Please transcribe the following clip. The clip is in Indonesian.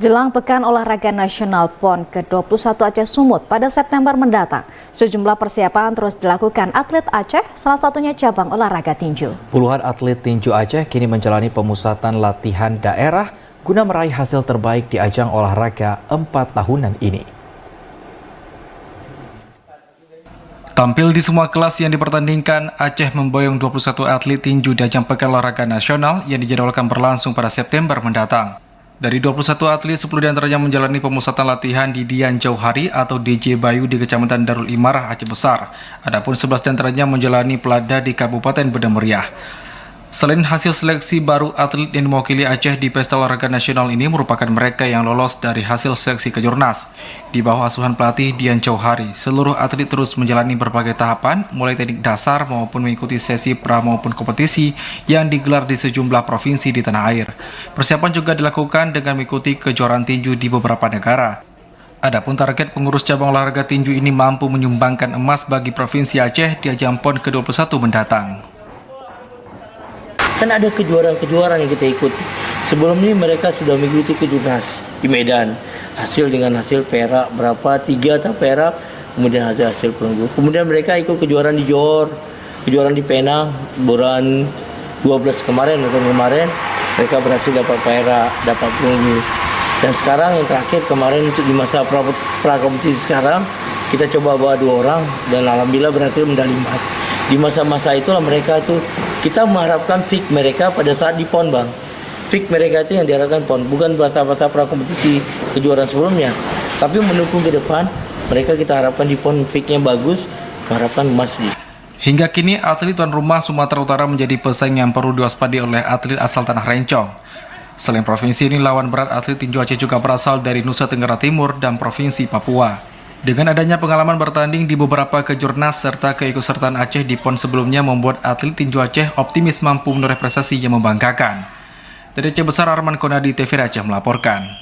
Jelang Pekan Olahraga Nasional PON ke-21 Aceh Sumut pada September mendatang, sejumlah persiapan terus dilakukan atlet Aceh, salah satunya cabang olahraga tinju. Puluhan atlet tinju Aceh kini menjalani pemusatan latihan daerah guna meraih hasil terbaik di ajang olahraga 4 tahunan ini. Tampil di semua kelas yang dipertandingkan, Aceh memboyong 21 atlet tinju di ajang Pekan Olahraga Nasional yang dijadwalkan berlangsung pada September mendatang. Dari 21 atlet, 10 diantaranya menjalani pemusatan latihan di Dian Jauhari atau DJ Bayu di Kecamatan Darul Imarah, Aceh Besar. Adapun 11 diantaranya menjalani pelada di Kabupaten Banda Meriah. Selain hasil seleksi baru, atlet yang mewakili Aceh di Pesta Olahraga Nasional ini merupakan mereka yang lolos dari hasil seleksi Kejurnas. Di bawah asuhan pelatih Dian Jauhari, seluruh atlet terus menjalani berbagai tahapan, mulai teknik dasar maupun mengikuti sesi pra maupun kompetisi yang digelar di sejumlah provinsi di tanah air. Persiapan juga dilakukan dengan mengikuti kejuaraan tinju di beberapa negara. Adapun target pengurus cabang olahraga tinju ini mampu menyumbangkan emas bagi Provinsi Aceh di ajang PON ke-21 mendatang. Kan ada kejuaraan-kejuaraan yang kita ikuti. Sebelum ini mereka sudah mengikuti Kejurnas di Medan. Hasil dengan hasil perak berapa, 3 atau perak, kemudian hasil perunggu. Kemudian mereka ikut kejuaraan di Johor, kejuaraan di Penang, bulan 12 kemarin, mereka berhasil dapat perak, dapat perunggu. Dan sekarang yang terakhir kemarin untuk di masa pra-kompetisi sekarang, kita coba bawa 2 orang dan alhamdulillah berhasil medali emas. Di masa-masa itulah mereka itu, kita mengharapkan fix mereka pada saat di PON, Bang. Fix mereka itu yang diharapkan PON, bukan masa-masa prakompetisi kejuaraan sebelumnya. Tapi mendukung ke depan, mereka kita harapkan di PON fixnya bagus, mengharapkan emas. Hingga kini, atlet tuan rumah Sumatera Utara menjadi pesaing yang perlu diwaspadai oleh atlet asal Tanah Rencong. Selain provinsi ini, lawan berat atlet tinju Aceh juga berasal dari Nusa Tenggara Timur dan Provinsi Papua. Dengan adanya pengalaman bertanding di beberapa kejurnas serta keikutsertaan Aceh di PON sebelumnya membuat atlet tinju Aceh optimis mampu menoreh prestasi yang membanggakan. Dari Aceh Besar, Arman Konadi, TVRI Aceh melaporkan.